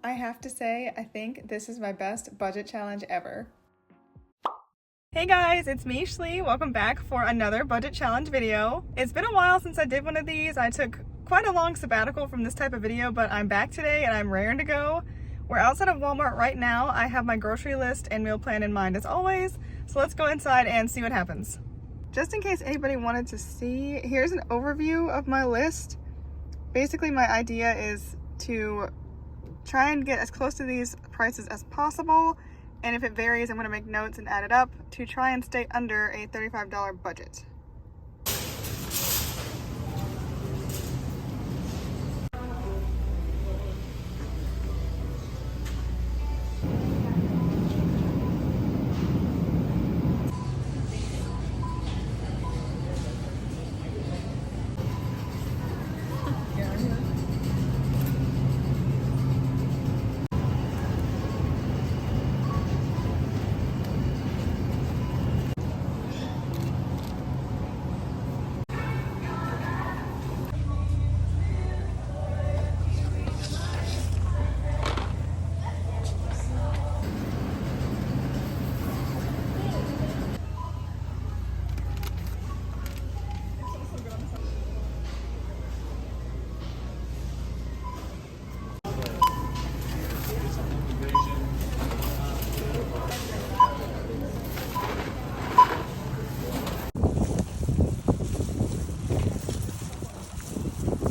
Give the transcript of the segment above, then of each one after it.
I have to say, I think this is my best budget challenge ever. Hey guys, it's me, Schlee. Welcome back for another budget challenge video. It's been a while since I did one of these. I took quite a long sabbatical from this type of video, but I'm back today and I'm raring to go. We're outside of Walmart right now. I have my grocery list and meal plan in mind as always, so let's go inside and see what happens. Just in case anybody wanted to see, here's an overview of my list. Basically, my idea is to try and get as close to these prices as possible, and if it varies, I'm going to make notes and add it up to try and stay under a $35 budget.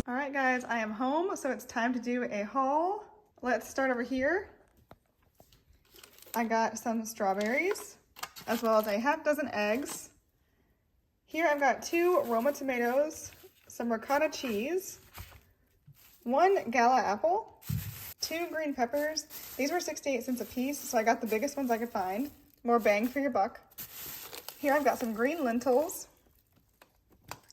Alright guys, I am home, so it's time to do a haul. Let's start over here. I got some strawberries, as well as a half dozen eggs. Here I've got 2 Roma tomatoes, some ricotta cheese, 1 Gala apple, 2 green peppers. These were 68 cents a piece, so I got the biggest ones I could find. More bang for your buck. Here I've got some green lentils,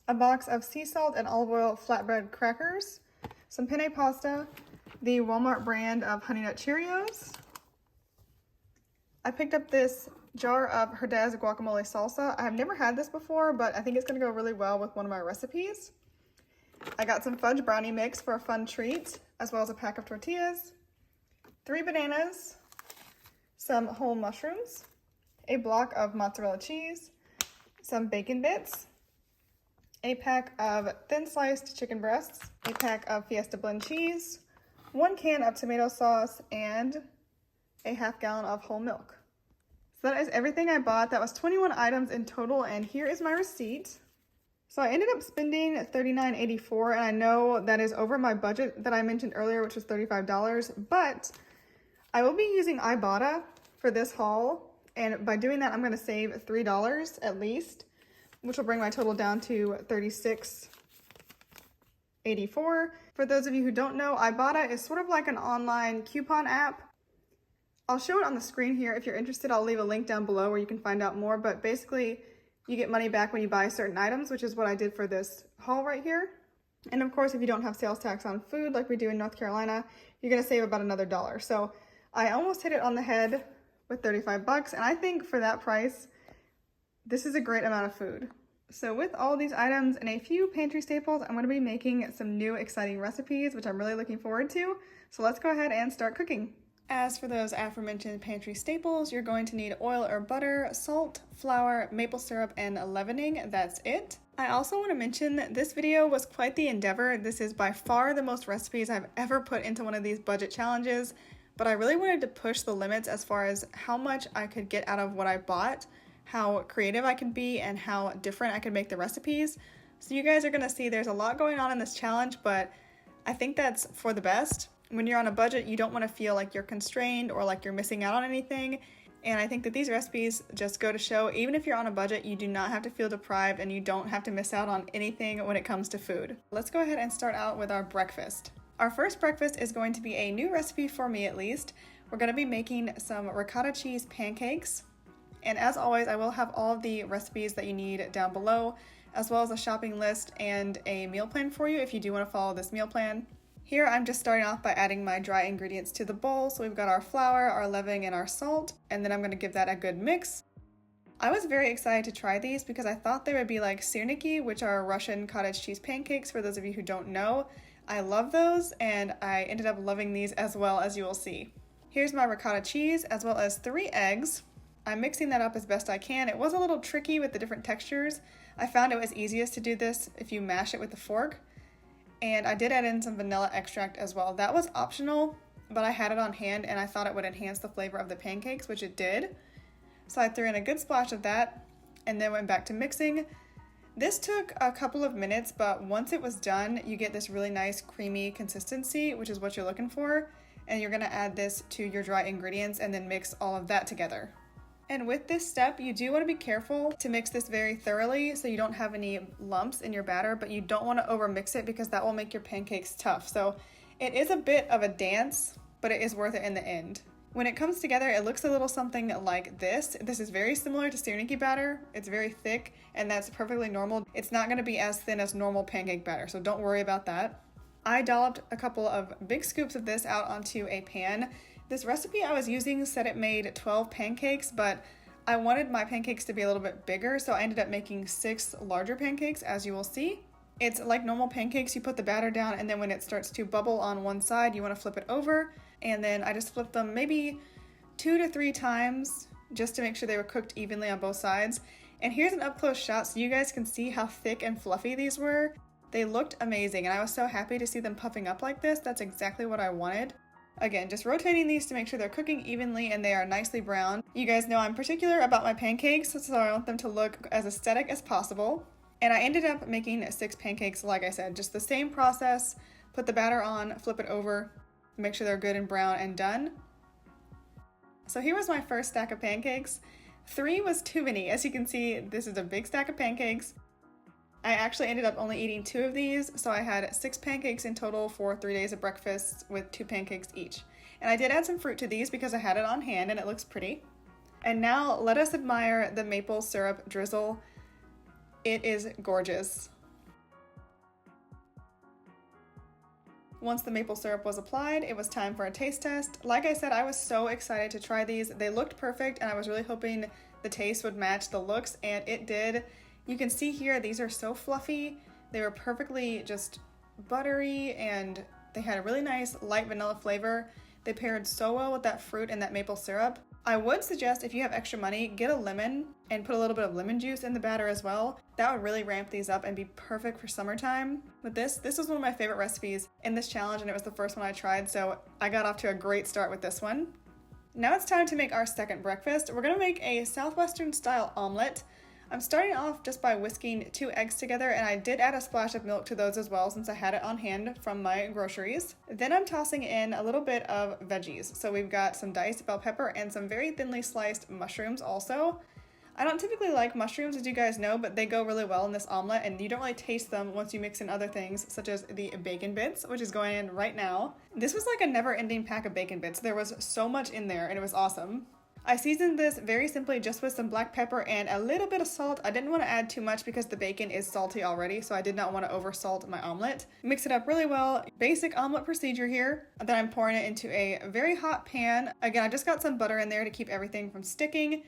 a box of sea salt and olive oil flatbread crackers, some penne pasta, the Wal-Mart brand of Honey Nut Cheerios. I picked up this jar of Herdez guacamole salsa. I have never had this before, but I think it's going to go really well with one of my recipes. I got some fudge brownie mix for a fun treat, as well as a pack of tortillas, 3 bananas, some whole mushrooms, a block of mozzarella cheese, some bacon bits, a pack of thin sliced chicken breasts, a pack of Fiesta blend cheese, 1 can of tomato sauce, and a half gallon of whole milk. So that is everything I bought. That was 21 items in total, and here is my receipt. So I ended up spending $39.84, and I know that is over my budget that I mentioned earlier, which was $35, but I will be using Ibotta for this haul, and by doing that, I'm gonna save $3 at least, which will bring my total down to $36.84. For those of you who don't know, Ibotta is sort of like an online coupon app. I'll show it on the screen here. If you're interested, I'll leave a link down below where you can find out more, but basically you get money back when you buy certain items, which is what I did for this haul right here. And of course, if you don't have sales tax on food like we do in North Carolina, you're gonna save about another $1. So I almost hit it on the head with 35 bucks, and I think for that price, this is a great amount of food. So with all these items and a few pantry staples, I'm going to be making some new exciting recipes, which I'm really looking forward to. So let's go ahead and start cooking. As for those aforementioned pantry staples, you're going to need oil or butter, salt, flour, maple syrup, and leavening. That's it. I also want to mention that this video was quite the endeavor. This is by far the most recipes I've ever put into one of these budget challenges, but I really wanted to push the limits as far as how much I could get out of what I bought, how creative I could be, and how different I could make the recipes. So you guys are gonna see there's a lot going on in this challenge, but I think that's for the best. When you're on a budget, you don't wanna feel like you're constrained or like you're missing out on anything. And I think that these recipes just go to show, even if you're on a budget, you do not have to feel deprived and you don't have to miss out on anything when it comes to food. Let's go ahead and start out with our breakfast. Our first breakfast is going to be a new recipe for me at least. We're gonna be making some ricotta cheese pancakes. And as always, I will have all of the recipes that you need down below, as well as a shopping list and a meal plan for you if you do want to follow this meal plan. Here I'm just starting off by adding my dry ingredients to the bowl. So we've got our flour, our leavening, and our salt, and then I'm going to give that a good mix. I was very excited to try these because I thought they would be like syrniki, which are Russian cottage cheese pancakes for those of you who don't know. I love those, and I ended up loving these as well, as you will see. Here's my ricotta cheese as well as 3 eggs. I'm mixing that up as best I can. It was a little tricky with the different textures. I found it was easiest to do this if you mash it with a fork. And I did add in some vanilla extract as well. That was optional, but I had it on hand and I thought it would enhance the flavor of the pancakes, which it did. So I threw in a good splash of that and then went back to mixing. This took a couple of minutes, but once it was done, you get this really nice creamy consistency, which is what you're looking for. And you're gonna add this to your dry ingredients and then mix all of that together. And with this step, you do want to be careful to mix this very thoroughly so you don't have any lumps in your batter, but you don't want to over mix it because that will make your pancakes tough. So it is a bit of a dance, but it is worth it in the end. When it comes together, it looks a little something like this. This is very similar to Sirniki batter. It's very thick, and that's perfectly normal. It's not going to be as thin as normal pancake batter, so don't worry about that. I dolloped a couple of big scoops of this out onto a pan. This recipe I was using said it made 12 pancakes, but I wanted my pancakes to be a little bit bigger, so I ended up making 6 larger pancakes, as you will see. It's like normal pancakes. You put the batter down, and then when it starts to bubble on one side, you want to flip it over, and then I just flipped them maybe 2 to 3 times just to make sure they were cooked evenly on both sides. And here's an up-close shot so you guys can see how thick and fluffy these were. They looked amazing, and I was so happy to see them puffing up like this. That's exactly what I wanted. Again, just rotating these to make sure they're cooking evenly and they are nicely browned. You guys know I'm particular about my pancakes, so I want them to look as aesthetic as possible. And I ended up making 6 pancakes, like I said, just the same process. Put the batter on, flip it over, make sure they're good and brown and done. So here was my first stack of pancakes. 3 was too many. As you can see, this is a big stack of pancakes. I actually ended up only eating 2 of these, so I had 6 pancakes in total for 3 days of breakfast with 2 pancakes each. And I did add some fruit to these because I had it on hand and it looks pretty. And now let us admire the maple syrup drizzle. It is gorgeous. Once the maple syrup was applied, it was time for a taste test. Like I said, I was so excited to try these. They looked perfect and I was really hoping the taste would match the looks, and it did. You can see here, these are so fluffy. They were perfectly just buttery, and they had a really nice light vanilla flavor. They paired so well with that fruit and that maple syrup. I would suggest if you have extra money, get a lemon and put a little bit of lemon juice in the batter as well. That would really ramp these up and be perfect for summertime. But this was one of my favorite recipes in this challenge, and it was the first one I tried, so I got off to a great start with this one. Now it's time to make our second breakfast. We're gonna make a Southwestern style omelet. I'm starting off just by whisking 2 eggs together, and I did add a splash of milk to those as well since I had it on hand from my groceries. Then I'm tossing in a little bit of veggies. So we've got some diced bell pepper and some very thinly sliced mushrooms also. I don't typically like mushrooms, as you guys know, but they go really well in this omelet, and you don't really taste them once you mix in other things such as the bacon bits, which is going in right now. This was like a never-ending pack of bacon bits. There was so much in there and it was awesome. I seasoned this very simply just with some black pepper and a little bit of salt. I didn't want to add too much because the bacon is salty already, so I did not want to oversalt my omelet. Mix it up really well. Basic omelet procedure here. Then I'm pouring it into a very hot pan. Again, I just got some butter in there to keep everything from sticking.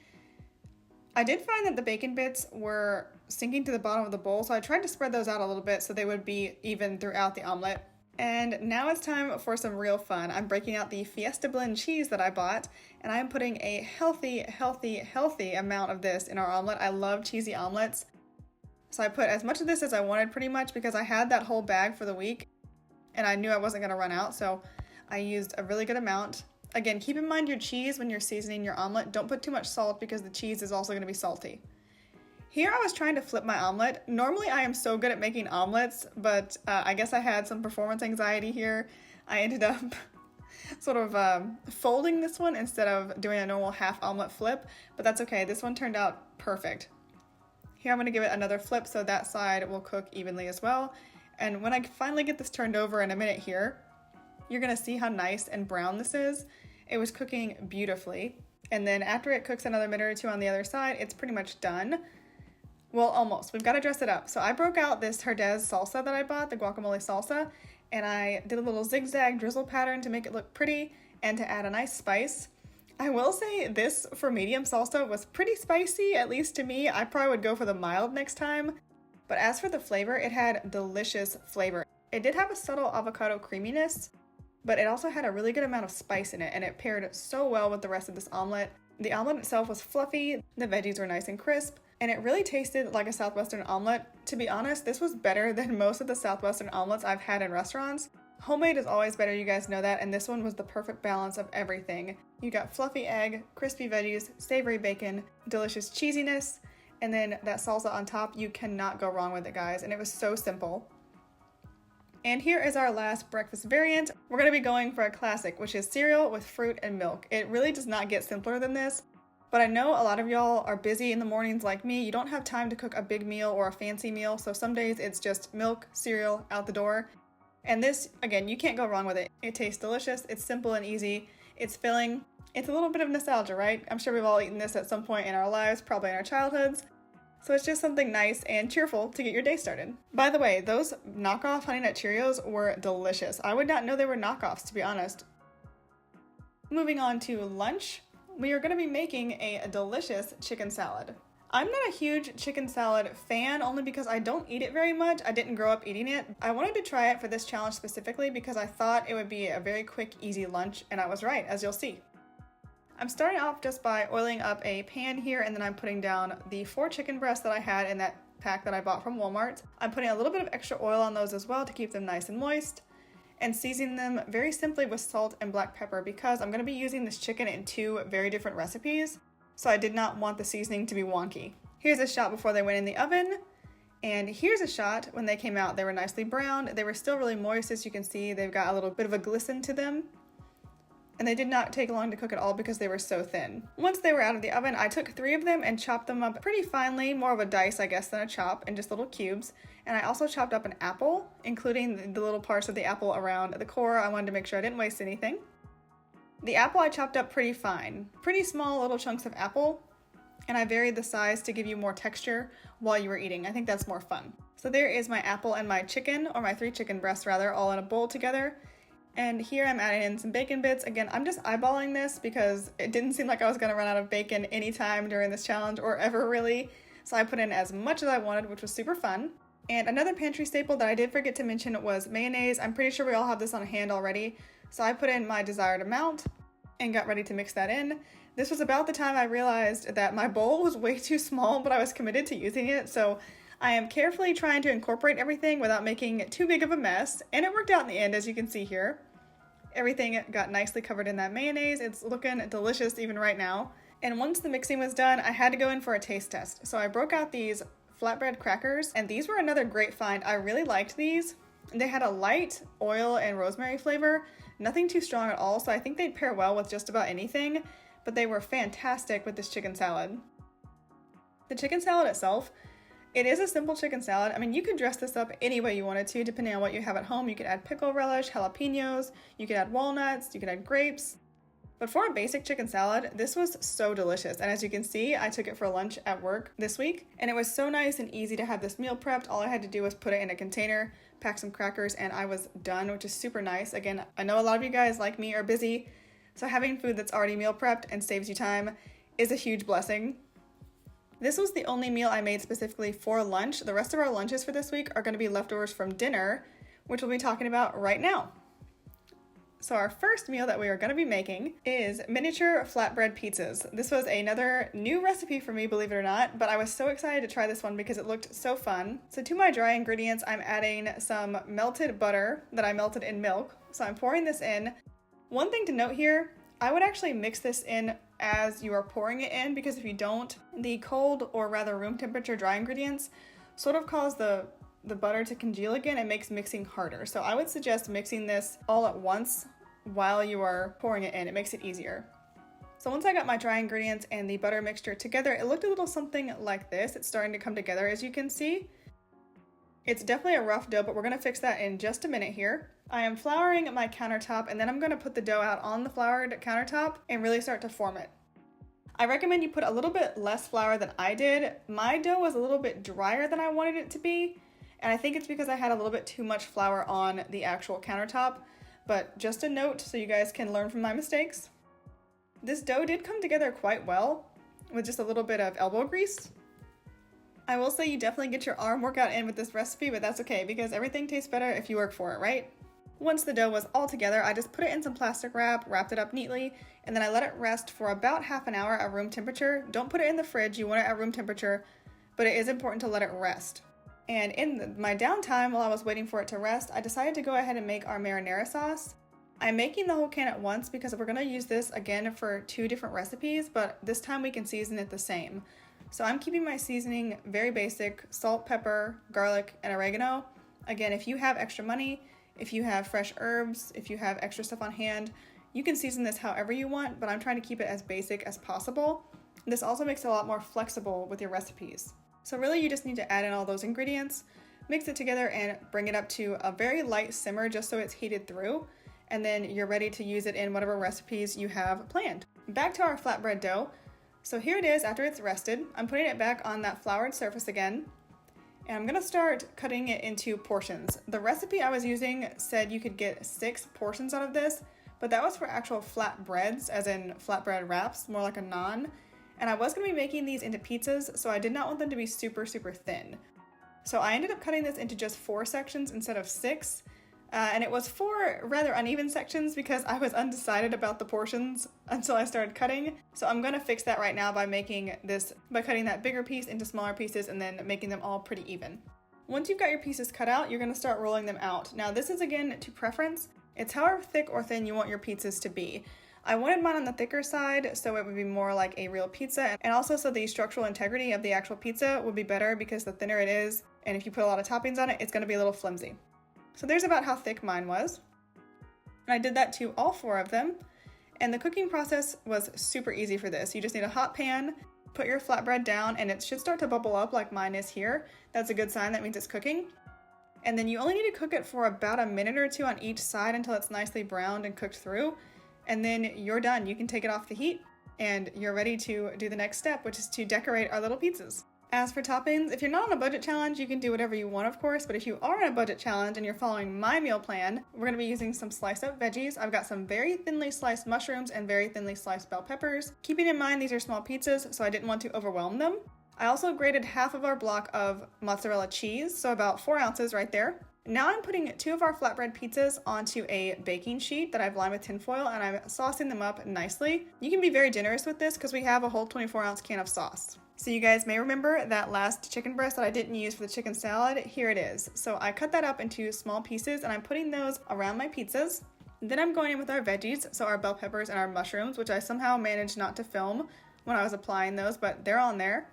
I did find that the bacon bits were sinking to the bottom of the bowl, so I tried to spread those out a little bit so they would be even throughout the omelet. And now it's time for some real fun. I'm breaking out the Fiesta blend cheese that I bought, and I'm putting a healthy amount of this in our omelet. I love cheesy omelets. So I put as much of this as I wanted pretty much because I had that whole bag for the week and I knew I wasn't gonna run out, so I used a really good amount. Again, keep in mind your cheese when you're seasoning your omelet. Don't put too much salt because the cheese is also gonna be salty. Here I was trying to flip my omelet. Normally I am so good at making omelets, but I guess I had some performance anxiety here. I ended up sort of folding this one instead of doing a normal half omelet flip, but that's okay. This one turned out perfect. Here I'm gonna give it another flip so that side will cook evenly as well. And when I finally get this turned over in a minute here, you're gonna see how nice and brown this is. It was cooking beautifully. And then after it cooks another minute or 2 on the other side, it's pretty much done. Well, almost. We've got to dress it up. So I broke out this Herdez salsa that I bought, the guacamole salsa, and I did a little zigzag drizzle pattern to make it look pretty and to add a nice spice. I will say this for medium salsa was pretty spicy, at least to me. I probably would go for the mild next time. But as for the flavor, it had delicious flavor. It did have a subtle avocado creaminess, but it also had a really good amount of spice in it, and it paired so well with the rest of this omelet. The omelet itself was fluffy, the veggies were nice and crisp, and it really tasted like a Southwestern omelet. To be honest, this was better than most of the Southwestern omelets I've had in restaurants. Homemade is always better, you guys know that, and this one was the perfect balance of everything. You got fluffy egg, crispy veggies, savory bacon, delicious cheesiness, and then that salsa on top. You cannot go wrong with it, guys, and it was so simple. And here is our last breakfast variant. We're going to be going for a classic, which is cereal with fruit and milk. It really does not get simpler than this, but I know a lot of y'all are busy in the mornings like me. You don't have time to cook a big meal or a fancy meal, so some days it's just milk, cereal, out the door. And this, again, you can't go wrong with it. It tastes delicious, it's simple and easy, it's filling. It's a little bit of nostalgia, right? I'm sure we've all eaten this at some point in our lives, probably in our childhoods. So it's just something nice and cheerful to get your day started. By the way, those knockoff Honey Nut Cheerios were delicious. I would not know they were knockoffs, to be honest. Moving on to lunch, we are going to be making a delicious chicken salad. I'm not a huge chicken salad fan, only because I don't eat it very much. I didn't grow up eating it. I wanted to try it for this challenge specifically because I thought it would be a very quick, easy lunch, and I was right, as you'll see. I'm starting off just by oiling up a pan here, and then I'm putting down the 4 chicken breasts that I had in that pack that I bought from Walmart. I'm putting a little bit of extra oil on those as well to keep them nice and moist, and seasoning them very simply with salt and black pepper because I'm going to be using this chicken in 2 very different recipes, so I did not want the seasoning to be wonky. Here's a shot before they went in the oven, and here's a shot when they came out. They were nicely browned. They were still really moist, as you can see. They've got a little bit of a glisten to them. And they did not take long to cook at all because they were so thin. Once they were out of the oven, I took 3 of them and chopped them up pretty finely, more of a dice, I guess, than a chop, in just little cubes. And I also chopped up an apple, including the little parts of the apple around the core. I wanted to make sure I didn't waste anything. The apple I chopped up pretty fine, pretty small little chunks of apple, and I varied the size to give you more texture while you were eating. I think that's more fun. So there is my apple and my chicken, or my 3 chicken breasts rather, all in a bowl together. And here I'm adding in some bacon bits. Again, I'm just eyeballing this because it didn't seem like I was gonna run out of bacon anytime during this challenge or ever really. So I put in as much as I wanted, which was super fun. And another pantry staple that I did forget to mention was mayonnaise. I'm pretty sure we all have this on hand already. So I put in my desired amount and got ready to mix that in. This was about the time I realized that my bowl was way too small, but I was committed to using it. So I am carefully trying to incorporate everything without making too big of a mess, and it worked out in the end, as you can see here. Everything got nicely covered in that mayonnaise. It's looking delicious even right now. And once the mixing was done, I had to go in for a taste test. So I broke out these flatbread crackers, and these were another great find. I really liked these. They had a light oil and rosemary flavor, nothing too strong at all, so I think they'd pair well with just about anything, but they were fantastic with this chicken salad. The chicken salad itself, it is a simple chicken salad. I mean, you could dress this up any way you wanted to, depending on what you have at home. You could add pickle relish, jalapenos, you could add walnuts, you could add grapes. But for a basic chicken salad, this was so delicious. And as you can see, I took it for lunch at work this week, and it was so nice and easy to have this meal prepped. All I had to do was put it in a container, pack some crackers, and I was done, which is super nice. Again, I know a lot of you guys like me are busy, so having food that's already meal prepped and saves you time is a huge blessing. This was the only meal I made specifically for lunch. The rest of our lunches for this week are going to be leftovers from dinner, which we'll be talking about right now. So our first meal that we are going to be making is miniature flatbread pizzas. This was another new recipe for me, believe it or not, but I was so excited to try this one because it looked so fun. So to my dry ingredients, I'm adding some melted butter that I melted in milk. So I'm pouring this in. One thing to note here, I would actually mix this in as you are pouring it in, because if you don't, the cold, or rather room temperature dry ingredients sort of cause the butter to congeal again and makes mixing harder. So I would suggest mixing this all at once while you are pouring it in. It makes it easier. So once I got my dry ingredients and the butter mixture together, it looked a little something like this. It's starting to come together, as you can see. It's definitely a rough dough, but we're gonna fix that in just a minute here. I am flouring my countertop, and then I'm gonna put the dough out on the floured countertop and really start to form it. I recommend you put a little bit less flour than I did. My dough was a little bit drier than I wanted it to be, and I think it's because I had a little bit too much flour on the actual countertop, but just a note so you guys can learn from my mistakes. This dough did come together quite well with just a little bit of elbow grease. I will say you definitely get your arm workout in with this recipe, but that's okay because everything tastes better if you work for it, right? Once the dough was all together, I just put it in some plastic wrap, wrapped it up neatly, and then I let it rest for about half an hour at room temperature. Don't put it in the fridge, you want it at room temperature, but it is important to let it rest. And in my downtime, while I was waiting for it to rest, I decided to go ahead and make our marinara sauce. I'm making the whole can at once because we're going to use this again for 2 different recipes, but this time we can season it the same. So I'm keeping my seasoning very basic: salt, pepper, garlic, and oregano. Again, if you have extra money, if you have fresh herbs, if you have extra stuff on hand, you can season this however you want, but I'm trying to keep it as basic as possible. This also makes it a lot more flexible with your recipes. So really you just need to add in all those ingredients, mix it together, and bring it up to a very light simmer just so it's heated through, and then you're ready to use it in whatever recipes you have planned. Back to our flatbread dough. So here it is after it's rested. I'm putting it back on that floured surface again, and I'm gonna start cutting it into portions. The recipe I was using said you could get 6 portions out of this, but that was for actual flat breads, as in flatbread wraps, more like a naan. And I was gonna be making these into pizzas, so I did not want them to be super, super thin. So I ended up cutting this into just 4 sections instead of 6. And it was 4 rather uneven sections because I was undecided about the portions until I started cutting. So I'm gonna fix that right now by cutting that bigger piece into smaller pieces and then making them all pretty even. Once you've got your pieces cut out, you're gonna start rolling them out. Now this is again to preference. It's however thick or thin you want your pizzas to be. I wanted mine on the thicker side so it would be more like a real pizza, and also so the structural integrity of the actual pizza would be better because the thinner it is, and if you put a lot of toppings on it, it's gonna be a little flimsy. So there's about how thick mine was. And I did that to all 4 of them. And the cooking process was super easy for this. You just need a hot pan, put your flatbread down, and it should start to bubble up like mine is here. That's a good sign, that means it's cooking. And then you only need to cook it for about a minute or 2 on each side until it's nicely browned and cooked through. And then you're done. You can take it off the heat and you're ready to do the next step, which is to decorate our little pizzas. As for toppings, if you're not on a budget challenge, you can do whatever you want, of course, but if you are on a budget challenge and you're following my meal plan, we're gonna be using some sliced up veggies. I've got some very thinly sliced mushrooms and very thinly sliced bell peppers. Keeping in mind these are small pizzas, so I didn't want to overwhelm them. I also grated half of our block of mozzarella cheese, so about 4 ounces right there. Now I'm putting 2 of our flatbread pizzas onto a baking sheet that I've lined with tinfoil, and I'm saucing them up nicely. You can be very generous with this because we have a whole 24-ounce can of sauce. So you guys may remember that last chicken breast that I didn't use for the chicken salad. Here it is. So I cut that up into small pieces and I'm putting those around my pizzas. Then I'm going in with our veggies, so our bell peppers and our mushrooms, which I somehow managed not to film when I was applying those, but they're on there.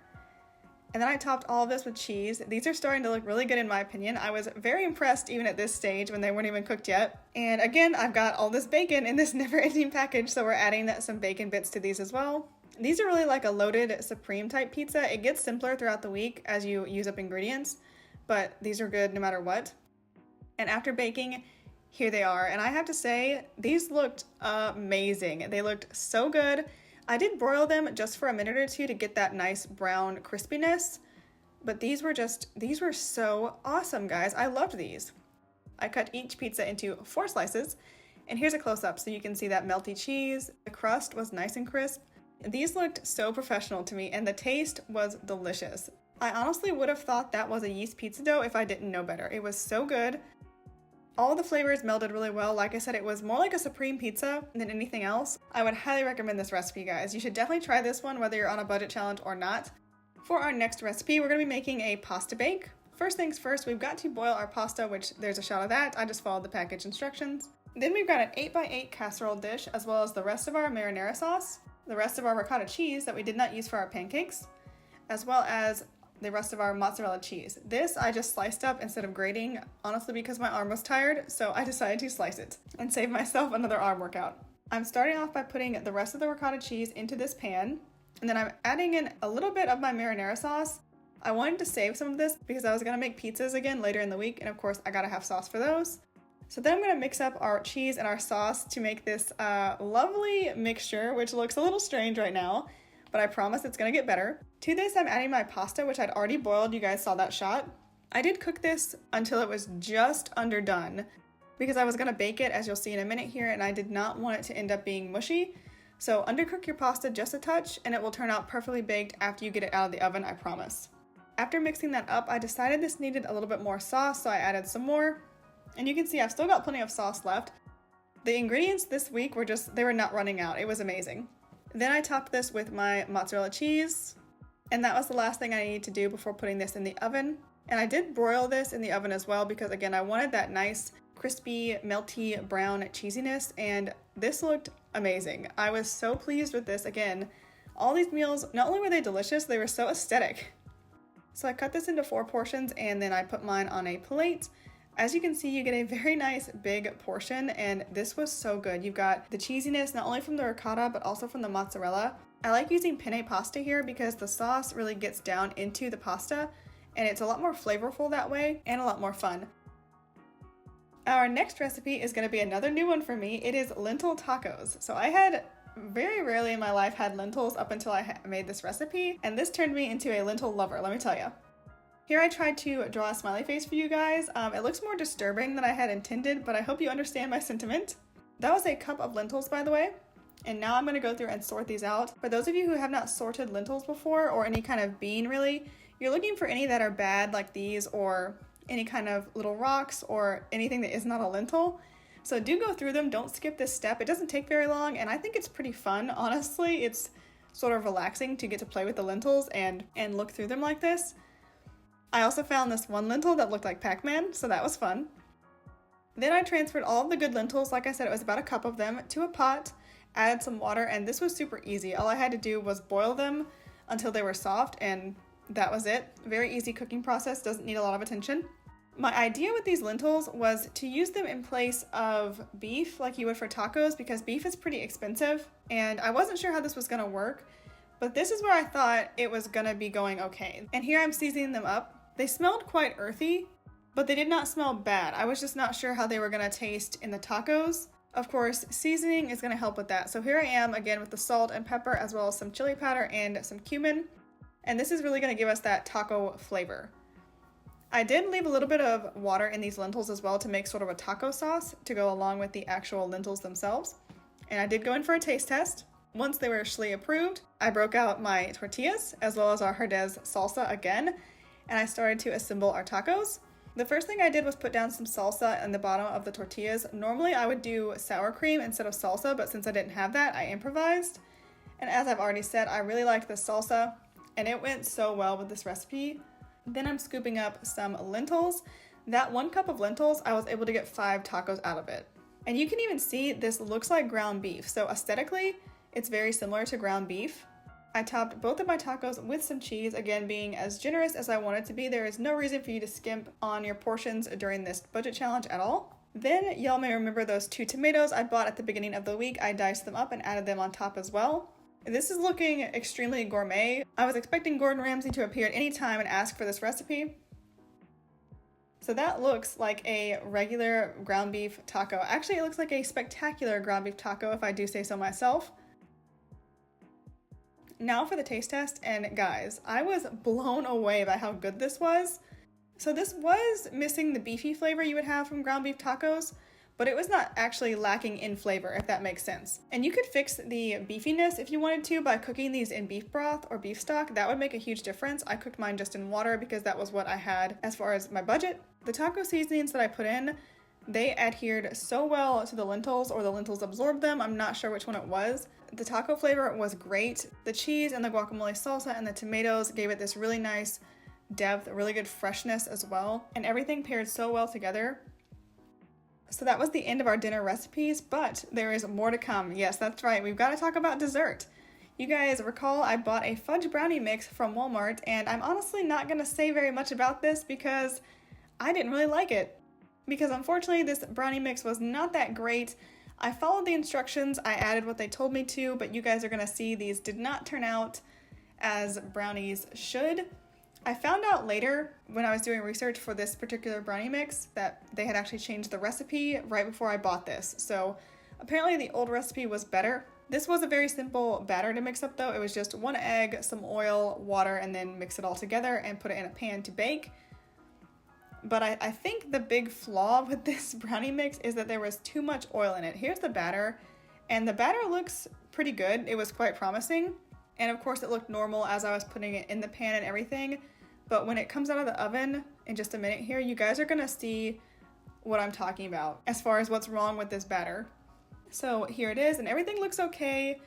And then I topped all of this with cheese. These are starting to look really good in my opinion. I was very impressed even at this stage when they weren't even cooked yet. And again, I've got all this bacon in this never-ending package, so we're adding some bacon bits to these as well. These are really like a loaded supreme type pizza. It gets simpler throughout the week as you use up ingredients, but these are good no matter what. And after baking, here they are. And I have to say, these looked amazing. They looked so good. I did broil them just for a minute or 2 to get that nice brown crispiness, but these were so awesome, guys. I loved these. I cut each pizza into 4 slices, and here's a close-up so you can see that melty cheese. The crust was nice and crisp. These looked so professional to me, and the taste was delicious. I honestly would have thought that was a yeast pizza dough if I didn't know better. It was so good. All the flavors melded really well. Like I said, it was more like a supreme pizza than anything else. I would highly recommend this recipe, guys. You should definitely try this one whether you're on a budget challenge or not. For our next recipe, we're going to be making a pasta bake. First things first, we've got to boil our pasta, which there's a shot of that. I just followed the package instructions. Then we've got an 8x8 casserole dish, as well as the rest of our marinara sauce, the rest of our ricotta cheese that we did not use for our pancakes, as well as the rest of our mozzarella cheese. This I just sliced up instead of grating, honestly because my arm was tired, so I decided to slice it and save myself another arm workout. I'm starting off by putting the rest of the ricotta cheese into this pan, and then I'm adding in a little bit of my marinara sauce. I wanted to save some of this because I was gonna make pizzas again later in the week, and of course I gotta have sauce for those. So then I'm gonna mix up our cheese and our sauce to make this lovely mixture, which looks a little strange right now, but I promise it's gonna get better. To this, I'm adding my pasta, which I'd already boiled. You guys saw that shot. I did cook this until it was just underdone because I was gonna bake it, as you'll see in a minute here, and I did not want it to end up being mushy. So undercook your pasta just a touch and it will turn out perfectly baked after you get it out of the oven, I promise. After mixing that up, I decided this needed a little bit more sauce, so I added some more. And you can see I've still got plenty of sauce left. The ingredients this week were they were not running out. It was amazing. Then I topped this with my mozzarella cheese, and that was the last thing I needed to do before putting this in the oven. And I did broil this in the oven as well because, again, I wanted that nice, crispy, melty, brown cheesiness, and this looked amazing. I was so pleased with this. Again, all these meals, not only were they delicious, they were so aesthetic. So I cut this into 4 portions, and then I put mine on a plate. As you can see, you get a very nice big portion, and this was so good. You've got the cheesiness not only from the ricotta but also from the mozzarella. I like using penne pasta here because the sauce really gets down into the pasta, and it's a lot more flavorful that way and a lot more fun. Our next recipe is going to be another new one for me. It is lentil tacos. So I had very rarely in my life had lentils up until I made this recipe, and this turned me into a lentil lover, let me tell you. Here I tried to draw a smiley face for you guys. It looks more disturbing than I had intended, but I hope you understand my sentiment. That was a cup of lentils, by the way. And now I'm going to go through and sort these out. For those of you who have not sorted lentils before, or any kind of bean really, you're looking for any that are bad like these, or any kind of little rocks, or anything that is not a lentil. So do go through them, don't skip this step. It doesn't take very long, and I think it's pretty fun, honestly. It's sort of relaxing to get to play with the lentils and look through them like this. I also found this one lentil that looked like Pac-Man, so that was fun. Then I transferred all of the good lentils, like I said, it was about a cup of them, to a pot, added some water, and this was super easy. All I had to do was boil them until they were soft, and that was it. Very easy cooking process, doesn't need a lot of attention. My idea with these lentils was to use them in place of beef like you would for tacos, because beef is pretty expensive, and I wasn't sure how this was gonna work, but this is where I thought it was gonna be going okay. And here I'm seasoning them up. They smelled quite earthy, but they did not smell bad. I was just not sure how they were gonna taste in the tacos. Of course, seasoning is gonna help with that. So here I am again with the salt and pepper, as well as some chili powder and some cumin. And this is really gonna give us that taco flavor. I did leave a little bit of water in these lentils as well to make sort of a taco sauce to go along with the actual lentils themselves. And I did go in for a taste test. Once they were Schlee approved, I broke out my tortillas as well as our Herdez salsa again, and I started to assemble our tacos. The first thing I did was put down some salsa in the bottom of the tortillas. Normally I would do sour cream instead of salsa, but since I didn't have that, I improvised. And as I've already said, I really liked the salsa, and it went so well with this recipe. Then I'm scooping up some lentils. That 1 cup of lentils, I was able to get 5 tacos out of it. And you can even see this looks like ground beef. So aesthetically, it's very similar to ground beef. I topped both of my tacos with some cheese, again being as generous as I wanted to be. There is no reason for you to skimp on your portions during this budget challenge at all. Then y'all may remember those 2 tomatoes I bought at the beginning of the week. I diced them up and added them on top as well. This is looking extremely gourmet. I was expecting Gordon Ramsay to appear at any time and ask for this recipe. So that looks like a regular ground beef taco. Actually, it looks like a spectacular ground beef taco, if I do say so myself. Now for the taste test, and guys, I was blown away by how good this was. So this was missing the beefy flavor you would have from ground beef tacos, but it was not actually lacking in flavor, if that makes sense. And you could fix the beefiness if you wanted to by cooking these in beef broth or beef stock. That would make a huge difference. I cooked mine just in water because that was what I had as far as my budget. The taco seasonings that I put in, they adhered so well to the lentils, or the lentils absorbed them. I'm not sure which one it was. The taco flavor was great. The cheese and the guacamole salsa and the tomatoes gave it this really nice depth, really good freshness as well. And everything paired so well together. So that was the end of our dinner recipes, but there is more to come. Yes, that's right. We've got to talk about dessert. You guys recall I bought a fudge brownie mix from Walmart, and I'm honestly not going to say very much about this because I didn't really like it. Because unfortunately, this brownie mix was not that great. I followed the instructions, I added what they told me to, but you guys are going to see these did not turn out as brownies should. I found out later when I was doing research for this particular brownie mix that they had actually changed the recipe right before I bought this. So apparently the old recipe was better. This was a very simple batter to mix up though. It was just 1 egg, some oil, water, and then mix it all together and put it in a pan to bake. But I think the big flaw with this brownie mix is that there was too much oil in it. Here's the batter, and the batter looks pretty good. It was quite promising. And of course it looked normal as I was putting it in the pan and everything. but when it comes out of the oven in just a minute here, you guys are gonna see what I'm talking about as far as what's wrong with this batter. So here it is, and everything looks okay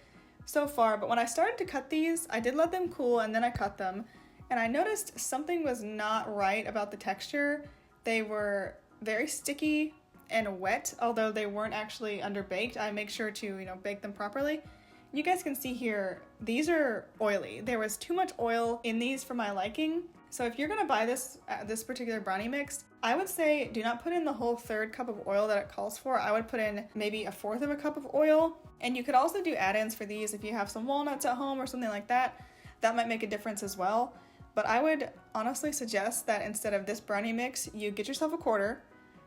so far, but when I started to cut these, I did let them cool and then I cut them, and I noticed something was not right about the texture. They were very sticky and wet, although they weren't actually underbaked. I make sure to, bake them properly. You guys can see here, these are oily. There was too much oil in these for my liking. So if you're gonna buy this particular brownie mix, I would say do not put in the whole 1/3 cup of oil that it calls for. I would put in maybe 1/4 of a cup of oil. And you could also do add-ins for these if you have some walnuts at home or something like that. That might make a difference as well. But I would honestly suggest that instead of this brownie mix, you get yourself a quarter,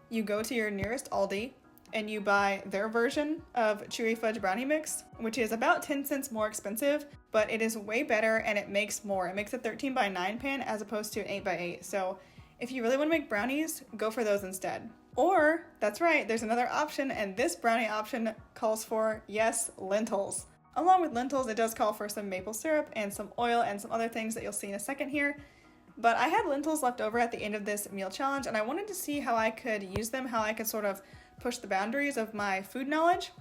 you go to your nearest Aldi, and you buy their version of Chewy Fudge Brownie Mix, which is about 10 cents more expensive, but it is way better and it makes more. It makes a 13x9 pan as opposed to an 8x8. So if you really want to make brownies, go for those instead. Or, that's right, there's another option, and this brownie option calls for, yes, lentils. Along with lentils, it does call for some maple syrup and some oil and some other things that you'll see in a second here. But I had lentils left over at the end of this meal challenge, and I wanted to see how I could use them, how I could sort of push the boundaries of my food knowledge.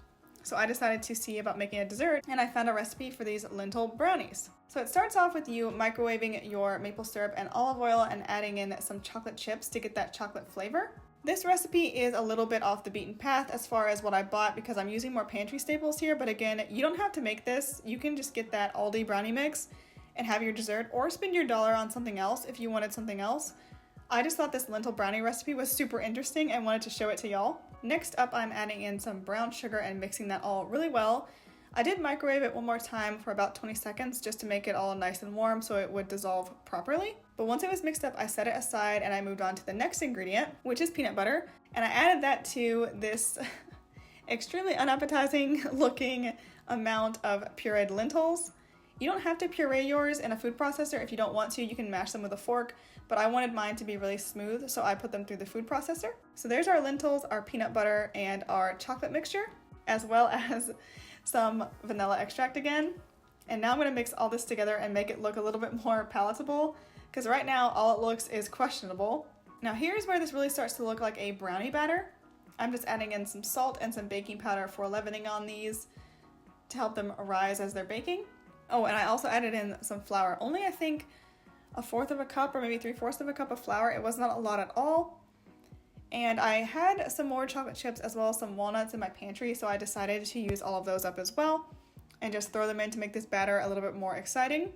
So I decided to see about making a dessert, and I found a recipe for these lentil brownies. So it starts off with you microwaving your maple syrup and olive oil and adding in some chocolate chips to get that chocolate flavor. This recipe is a little bit off the beaten path as far as what I bought because I'm using more pantry staples here, but again, you don't have to make this. You can just get that Aldi brownie mix and have your dessert, or spend your dollar on something else if you wanted something else. I just thought this lentil brownie recipe was super interesting and wanted to show it to y'all. Next up, I'm adding in some brown sugar and mixing that all really well. I did microwave it one more time for about 20 seconds just to make it all nice and warm so it would dissolve properly. But once it was mixed up, I set it aside and I moved on to the next ingredient, which is peanut butter. And I added that to this extremely unappetizing looking amount of pureed lentils. You don't have to puree yours in a food processor. If you don't want to, you can mash them with a fork, but I wanted mine to be really smooth, so I put them through the food processor. So there's our lentils, our peanut butter, and our chocolate mixture, as well as some vanilla extract again. And now I'm gonna mix all this together and make it look a little bit more palatable, because right now all it looks is questionable. Now here's where this really starts to look like a brownie batter. I'm just adding in some salt and some baking powder for leavening on these to help them rise as they're baking. Oh, and I also added in some flour. Only, I think, 1/4 of a cup or maybe 3/4 of a cup of flour. It was not a lot at all. And I had some more chocolate chips as well as some walnuts in my pantry, so I decided to use all of those up as well and just throw them in to make this batter a little bit more exciting.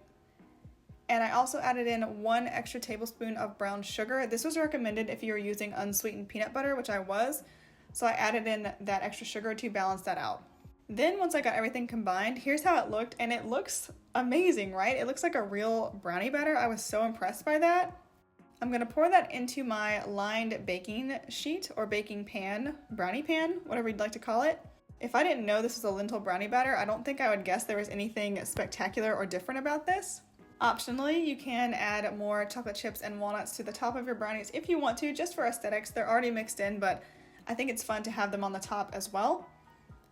And I also added in 1 extra tablespoon of brown sugar. This was recommended if you were using unsweetened peanut butter, which I was, so I added in that extra sugar to balance that out. Then once I got everything combined, here's how it looked, and it looks amazing, right? It looks like a real brownie batter. I was so impressed by that. I'm gonna pour that into my lined baking sheet or baking pan, brownie pan, whatever you'd like to call it. If I didn't know this was a lentil brownie batter, I don't think I would guess there was anything spectacular or different about this. Optionally, you can add more chocolate chips and walnuts to the top of your brownies if you want to, just for aesthetics. They're already mixed in, but I think it's fun to have them on the top as well.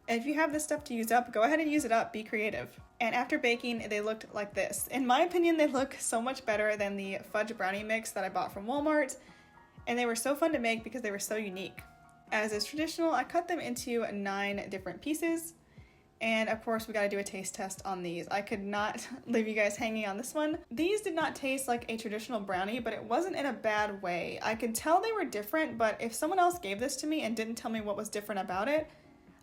And if you have this stuff to use up, go ahead and use it up, be creative. And after baking, they looked like this. In my opinion, they look so much better than the fudge brownie mix that I bought from Walmart. And they were so fun to make because they were so unique. As is traditional, I cut them into 9 different pieces. And of course, we gotta do a taste test on these. I could not leave you guys hanging on this one. These did not taste like a traditional brownie, but it wasn't in a bad way. I could tell they were different, but if someone else gave this to me and didn't tell me what was different about it,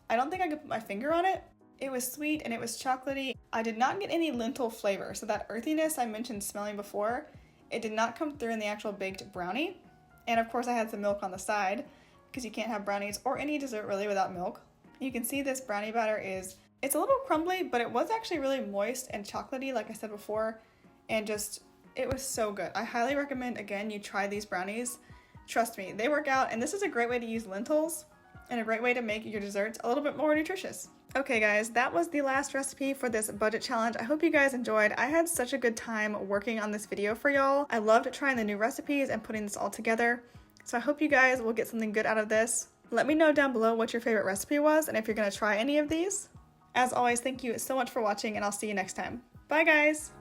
I don't think I could put my finger on it. It was sweet and it was chocolatey. I did not get any lentil flavor, so that earthiness I mentioned smelling before, it did not come through in the actual baked brownie. And of course I had some milk on the side, because you can't have brownies or any dessert really without milk. You can see this brownie batter it's a little crumbly, but it was actually really moist and chocolatey, like I said before, and it was so good. I highly recommend, again, you try these brownies. Trust me, they work out, and this is a great way to use lentils and a great way to make your desserts a little bit more nutritious. Okay guys, that was the last recipe for this budget challenge. I hope you guys enjoyed. I had such a good time working on this video for y'all. I loved trying the new recipes and putting this all together. So I hope you guys will get something good out of this. Let me know down below what your favorite recipe was and if you're gonna try any of these. As always, thank you so much for watching, and I'll see you next time. Bye guys!